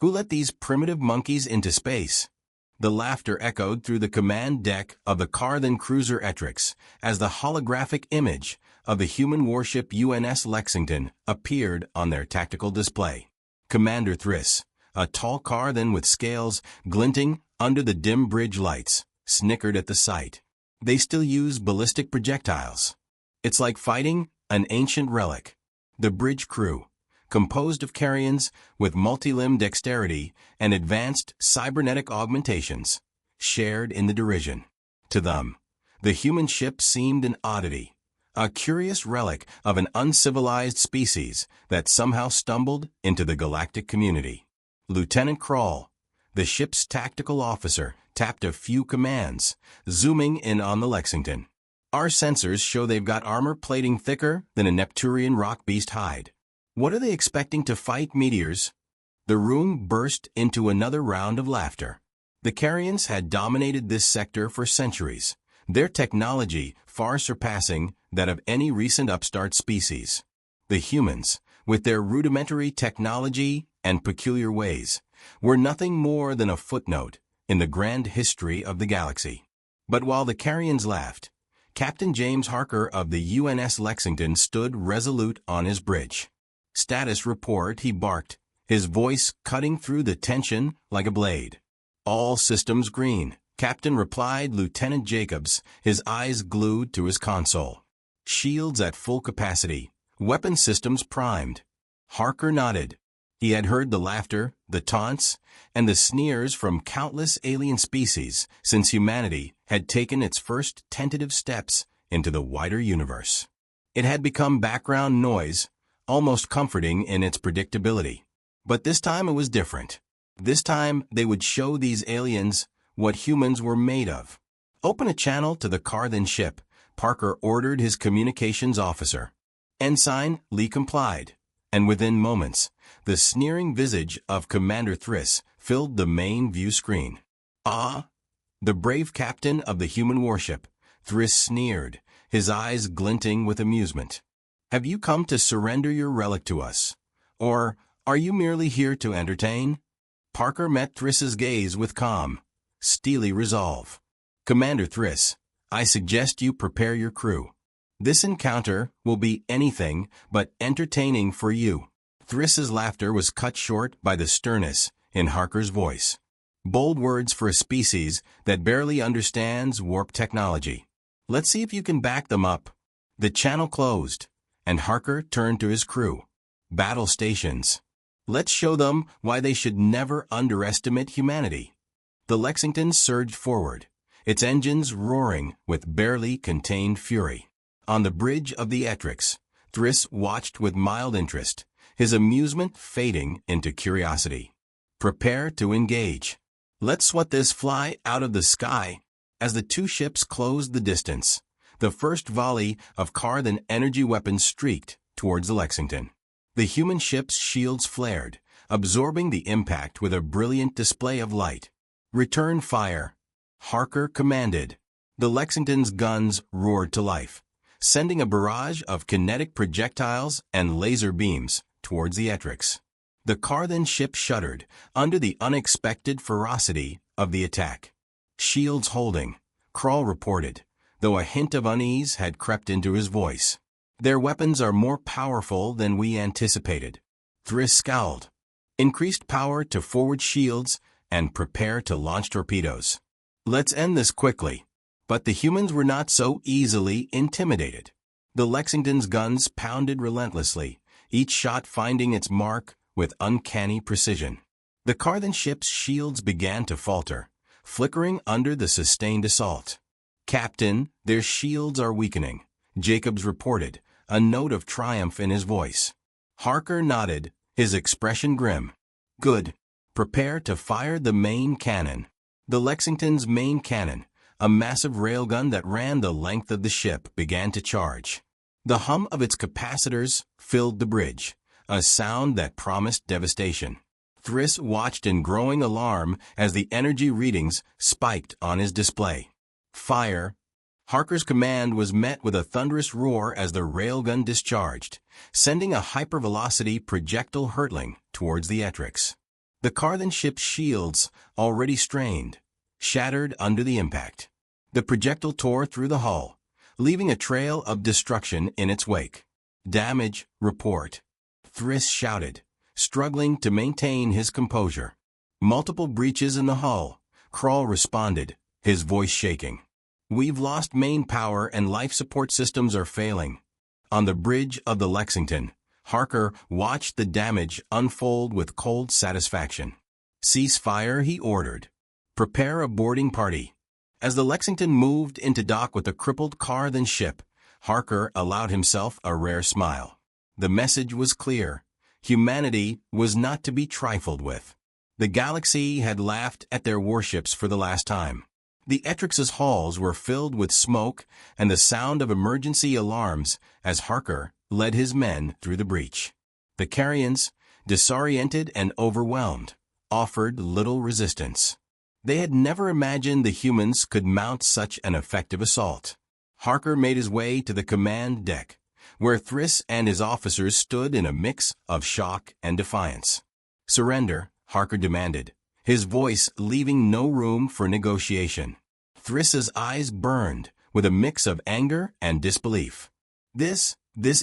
Who let these primitive monkeys into space? The laughter echoed through the command deck of the Carthan cruiser Etrix as the holographic image of the human warship UNS Lexington appeared on their tactical display. Commander Thriss, a tall Carthan with scales glinting under the dim bridge lights, snickered at the sight. They still use ballistic projectiles. It's like fighting an ancient relic. The bridge crew, composed of Carrions with multi-limb dexterity and advanced cybernetic augmentations, shared in the derision. To them, the human ship seemed an oddity, a curious relic of an uncivilized species that somehow stumbled into the galactic community. Lieutenant Kroll, the ship's tactical officer, tapped a few commands, zooming in on the Lexington. Our sensors show they've got armor plating thicker than a Neptunian rock beast hide. What are they expecting to fight meteors? The room burst into another round of laughter. The Carrions had dominated this sector for centuries, their technology far surpassing that of any recent upstart species. The humans, with their rudimentary technology and peculiar ways, were nothing more than a footnote in the grand history of the galaxy. But while the Carrions laughed, Captain James Harker of the UNS Lexington stood resolute on his bridge. "Status report," he barked, his voice cutting through the tension like a blade. "All systems green," Captain replied Lieutenant Jacobs, his eyes glued to his console. "Shields at full capacity, weapon systems primed." Harker nodded. He had heard the laughter, the taunts, and the sneers from countless alien species since humanity had taken its first tentative steps into the wider universe. It had become background noise, almost comforting in its predictability. But this time it was different. This time they would show these aliens what humans were made of. "Open a channel to the Carthan ship," Parker ordered his communications officer. Ensign Lee complied, and within moments, the sneering visage of Commander Thriss filled the main view screen. "Ah!" The brave captain of the human warship, Thriss sneered, his eyes glinting with amusement. "Have you come to surrender your relic to us? Or are you merely here to entertain?" Parker met Thriss's gaze with calm, steely resolve. "Commander Thriss, I suggest you prepare your crew. This encounter will be anything but entertaining for you." Thriss's laughter was cut short by the sternness in Harker's voice. "Bold words for a species that barely understands warp technology. Let's see if you can back them up." The channel closed, and Harker turned to his crew. "Battle stations. Let's show them why they should never underestimate humanity." The Lexington surged forward, its engines roaring with barely contained fury. On the bridge of the Etrix, Thriss watched with mild interest, his amusement fading into curiosity. "Prepare to engage. Let's sweat this fly out of the sky." As the two ships closed the distance, the first volley of Carthan energy weapons streaked towards the Lexington. The human ship's shields flared, absorbing the impact with a brilliant display of light. "Return fire," Harker commanded. The Lexington's guns roared to life, sending a barrage of kinetic projectiles and laser beams towards the Etrix. The Carthan ship shuddered under the unexpected ferocity of the attack. "Shields holding," Kroll reported, though a hint of unease had crept into his voice. "Their weapons are more powerful than we anticipated." Thriss scowled. "Increased power to forward shields and prepare to launch torpedoes. Let's end this quickly." But the humans were not so easily intimidated. The Lexington's guns pounded relentlessly, each shot finding its mark with uncanny precision. The Carthan ship's shields began to falter, flickering under the sustained assault. "Captain, their shields are weakening," Jacobs reported, a note of triumph in his voice. Harker nodded, his expression grim. "Good. Prepare to fire the main cannon." The Lexington's main cannon, a massive railgun that ran the length of the ship, began to charge. The hum of its capacitors filled the bridge, a sound that promised devastation. Thriss watched in growing alarm as the energy readings spiked on his display. "Fire!" Harker's command was met with a thunderous roar as the railgun discharged, sending a hypervelocity projectile hurtling towards the Etrix. The car then ship's shields, already strained, shattered under the impact. The projectile tore through the hull, leaving a trail of destruction in its wake. "Damage report," Thriss shouted, struggling to maintain his composure. "Multiple breaches in the hull," Krall responded, his voice shaking. "We've lost main power and life support systems are failing." On the bridge of the Lexington, Harker watched the damage unfold with cold satisfaction. "Cease fire," he ordered. "Prepare a boarding party." As the Lexington moved into dock with the crippled car then ship, Harker allowed himself a rare smile. The message was clear. Humanity was not to be trifled with. The galaxy had laughed at their warships for the last time. The Etrix's halls were filled with smoke and the sound of emergency alarms as Harker led his men through the breach. The Carians, disoriented and overwhelmed, offered little resistance. They had never imagined the humans could mount such an effective assault. Harker made his way to the command deck, where Thriss and his officers stood in a mix of shock and defiance. "Surrender," Harker demanded, his voice leaving no room for negotiation. Thriss's eyes burned with a mix of anger and disbelief. This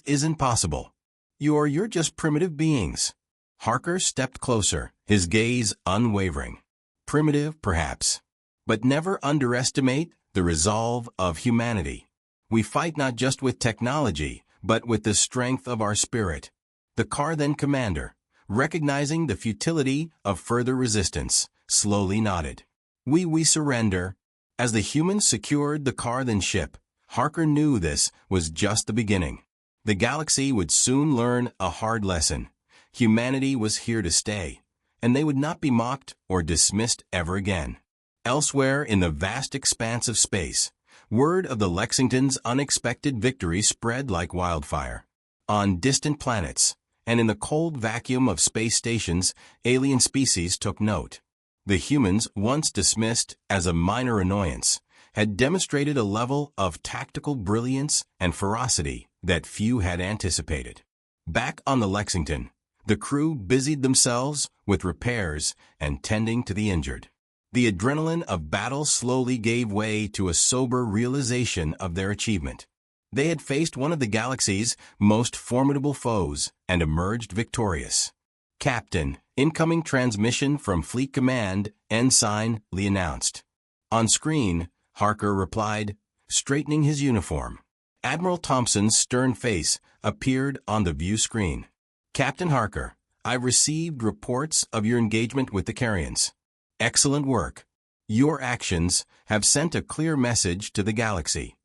isn't possible. You're just primitive beings." Harker stepped closer, his gaze unwavering. "Primitive, perhaps, but never underestimate the resolve of humanity. We fight not just with technology, but with the strength of our spirit." The car then commander, recognizing the futility of further resistance, slowly nodded. We surrender." As the humans secured the car then ship, Harker knew this was just the beginning. The galaxy would soon learn a hard lesson. Humanity was here to stay, and they would not be mocked or dismissed ever again. Elsewhere in the vast expanse of space, word of the Lexington's unexpected victory spread like wildfire. On distant planets, and in the cold vacuum of space stations, alien species took note. The humans, once dismissed as a minor annoyance, had demonstrated a level of tactical brilliance and ferocity that few had anticipated. Back on the Lexington, the crew busied themselves with repairs and tending to the injured. The adrenaline of battle slowly gave way to a sober realization of their achievement. They had faced one of the galaxy's most formidable foes and emerged victorious. "Captain, incoming transmission from Fleet Command," Ensign Lee announced. On screen, Harker replied, straightening his uniform. Admiral Thompson's stern face appeared on the view screen. "Captain Harker, I've received reports of your engagement with the Carians. Excellent work. Your actions have sent a clear message to the galaxy."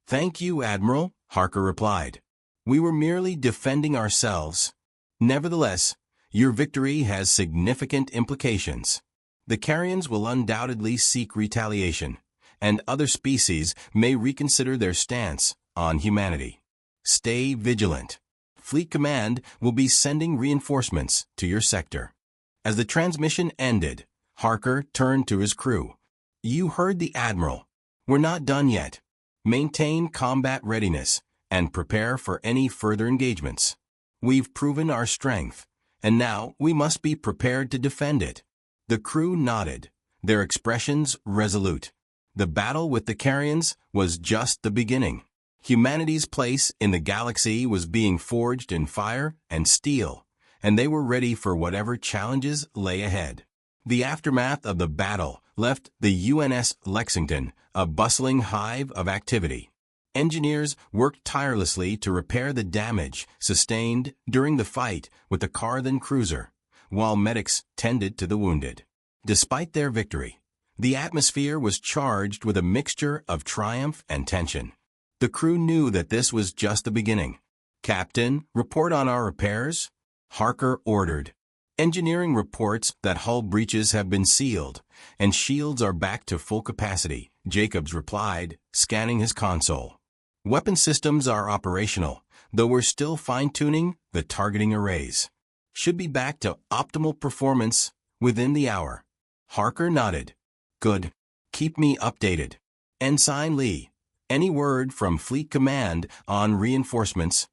"Thank you, Admiral," Harker replied. "We were merely defending ourselves. Nevertheless, your victory has significant implications. The Carians will undoubtedly seek retaliation, and other species may reconsider their stance on humanity. Stay vigilant. Fleet Command will be sending reinforcements to your sector." As the transmission ended, Harker turned to his crew. "You heard the Admiral. We're not done yet. Maintain combat readiness and prepare for any further engagements. We've proven our strength, and now we must be prepared to defend it." The crew nodded, their expressions resolute. The battle with the Carians was just the beginning. Humanity's place in the galaxy was being forged in fire and steel, and they were ready for whatever challenges lay ahead. The aftermath of the battle left the UNS Lexington a bustling hive of activity. Engineers worked tirelessly to repair the damage sustained during the fight with the car then cruiser, while medics tended to the wounded. Despite their victory, the atmosphere was charged with a mixture of triumph and tension. The crew knew that this was just the beginning. "Captain, report on our repairs," Harker ordered. "Engineering reports that hull breaches have been sealed, and shields are back to full capacity," Jacobs replied, scanning his console. "Weapon systems are operational, though we're still fine-tuning the targeting arrays. Should be back to optimal performance within the hour." Harker nodded. "Good. Keep me updated." "Ensign Lee, any word from Fleet Command on reinforcements?"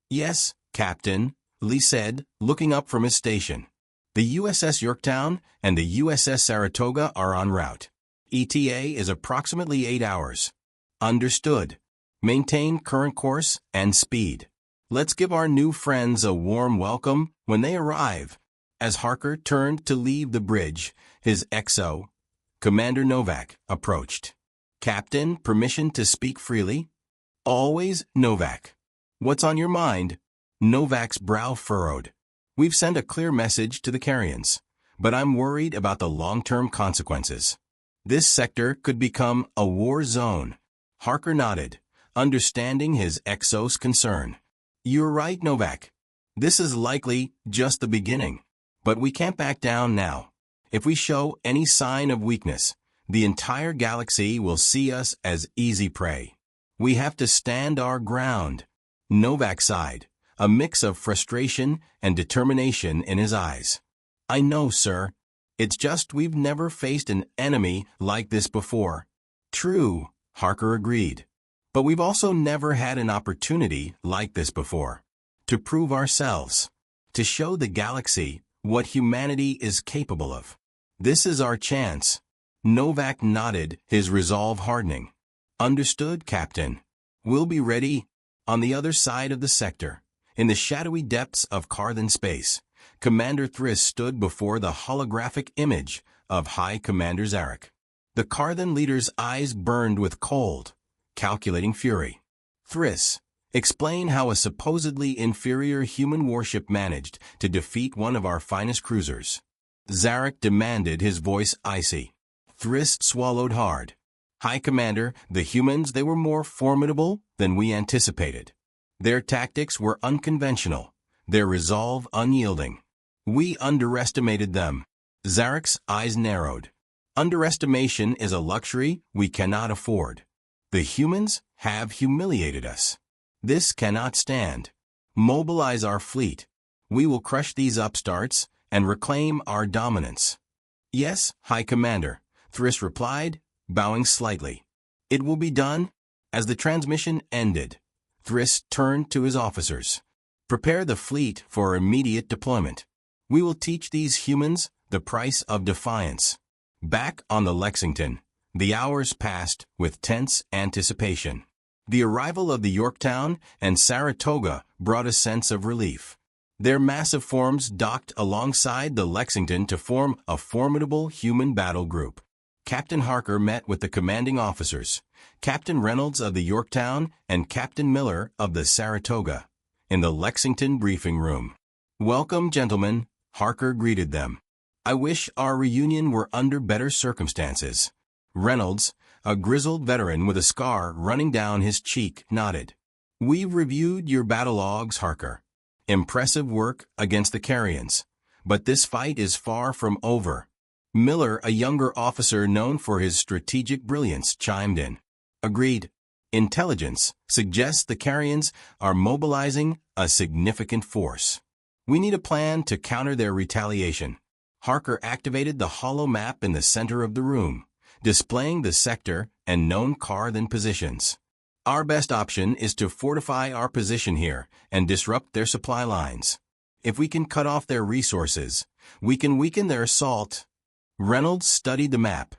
"Yes, Captain," Lee said, looking up from his station. The USS Yorktown and the USS Saratoga are en route. ETA is approximately 8 hours. Understood. Maintain current course and speed. Let's give our new friends a warm welcome when they arrive. As Harker turned to leave the bridge, his XO, Commander Novak, approached. Captain, permission to speak freely? Always, Novak. What's on your mind? Novak's brow furrowed. We've sent a clear message to the Carians, but I'm worried about the long-term consequences. This sector could become a war zone. Harker nodded, understanding his XO's concern. You're right, Novak. This is likely just the beginning. But we can't back down now. If we show any sign of weakness, the entire galaxy will see us as easy prey. We have to stand our ground. Novak sighed, a mix of frustration and determination in his eyes. I know, sir. It's just we've never faced an enemy like this before. True, Harker agreed. But we've also never had an opportunity like this before. To prove ourselves. To show the galaxy what humanity is capable of. This is our chance. Novak nodded, his resolve hardening. Understood, Captain. We'll be ready. On the other side of the sector, in the shadowy depths of Carthan space, Commander Thriss stood before the holographic image of High Commander Zarek. The Carthan leader's eyes burned with cold, calculating fury. Thriss, explain how a supposedly inferior human warship managed to defeat one of our finest cruisers. Zarek demanded, his voice icy. Thriss swallowed hard. High Commander, the humans, they were more formidable than we anticipated. Their tactics were unconventional, their resolve unyielding. We underestimated them. Zarek's eyes narrowed. Underestimation is a luxury we cannot afford. The humans have humiliated us. This cannot stand. Mobilize our fleet. We will crush these upstarts and reclaim our dominance. Yes, High Commander, Thriss replied, bowing slightly. It will be done. As the transmission ended, Thriss turned to his officers. Prepare the fleet for immediate deployment. We will teach these humans the price of defiance. Back on the Lexington, the hours passed with tense anticipation. The arrival of the Yorktown and Saratoga brought a sense of relief. Their massive forms docked alongside the Lexington to form a formidable human battle group. Captain Harker met with the commanding officers, Captain Reynolds of the Yorktown and Captain Miller of the Saratoga, in the Lexington briefing room. Welcome, gentlemen, Harker greeted them. I wish our reunion were under better circumstances. Reynolds, a grizzled veteran with a scar running down his cheek, nodded. We've reviewed your battle logs, Harker. Impressive work against the Carians, but this fight is far from over. Miller, a younger officer known for his strategic brilliance, chimed in. Agreed. Intelligence suggests the Carians are mobilizing a significant force. We need a plan to counter their retaliation. Harker activated the holo map in the center of the room, displaying the sector and known Carthan positions. Our best option is to fortify our position here and disrupt their supply lines. If we can cut off their resources, we can weaken their assault. Reynolds studied the map.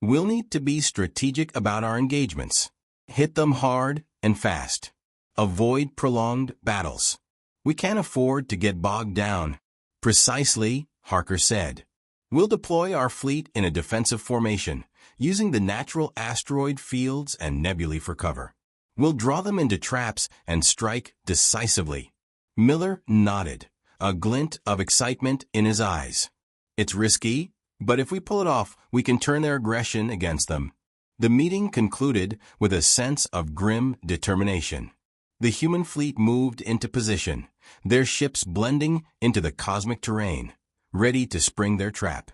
We'll need to be strategic about our engagements. Hit them hard and fast. Avoid prolonged battles. We can't afford to get bogged down. Precisely, Harker said. We'll deploy our fleet in a defensive formation, using the natural asteroid fields and nebulae for cover. We'll draw them into traps and strike decisively. Miller nodded, a glint of excitement in his eyes. It's risky, but if we pull it off, we can turn their aggression against them. The meeting concluded with a sense of grim determination. The human fleet moved into position, their ships blending into the cosmic terrain, ready to spring their trap.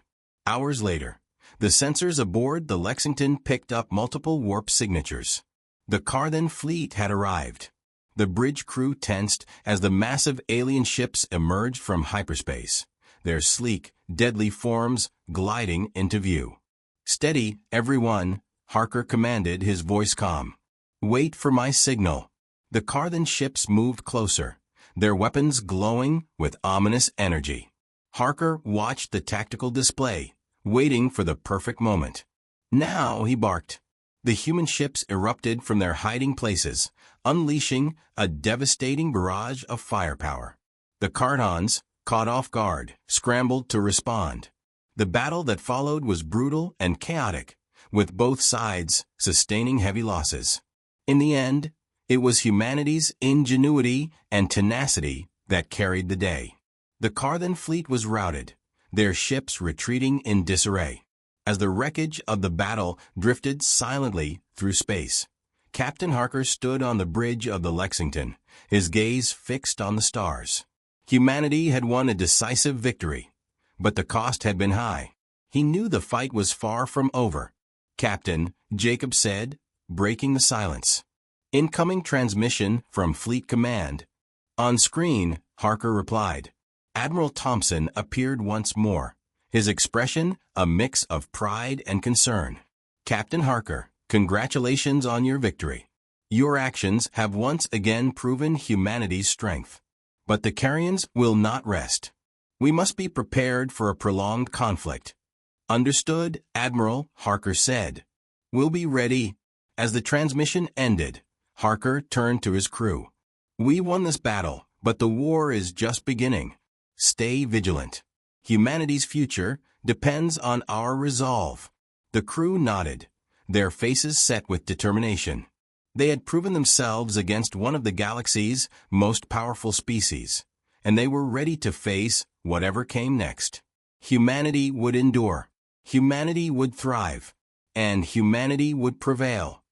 Hours later, the sensors aboard the Lexington picked up multiple warp signatures. The Carthan fleet had arrived. The bridge crew tensed as the massive alien ships emerged from hyperspace, their sleek, deadly forms gliding into view. Steady, everyone, Harker commanded, his voice calm. Wait for my signal. The Carthan ships moved closer, their weapons glowing with ominous energy. Harker watched the tactical display, waiting for the perfect moment. Now, he barked. The human ships erupted from their hiding places, unleashing a devastating barrage of firepower. The Cardons, caught off guard, scrambled to respond. The battle that followed was brutal and chaotic, with both sides sustaining heavy losses. In the end, it was humanity's ingenuity and tenacity that carried the day. The Carthan fleet was routed, their ships retreating in disarray. As the wreckage of the battle drifted silently through space, Captain Harker stood on the bridge of the Lexington, his gaze fixed on the stars. Humanity had won a decisive victory, but the cost had been high. He knew the fight was far from over. "Captain," Jacob said, breaking the silence. "Incoming transmission from Fleet Command." On screen, Harker replied. Admiral Thompson appeared once more, his expression a mix of pride and concern. "Captain Harker, congratulations on your victory. Your actions have once again proven humanity's strength. But the Carrions will not rest. We must be prepared for a prolonged conflict." "Understood, Admiral," Harker said. "We'll be ready." As the transmission ended, Harker turned to his crew. "We won this battle, but the war is just beginning. Stay vigilant. Humanity's future depends on our resolve." The crew nodded, their faces set with determination. They had proven themselves against one of the galaxy's most powerful species, and they were ready to face whatever came next. Humanity would endure, humanity would thrive, and humanity would prevail.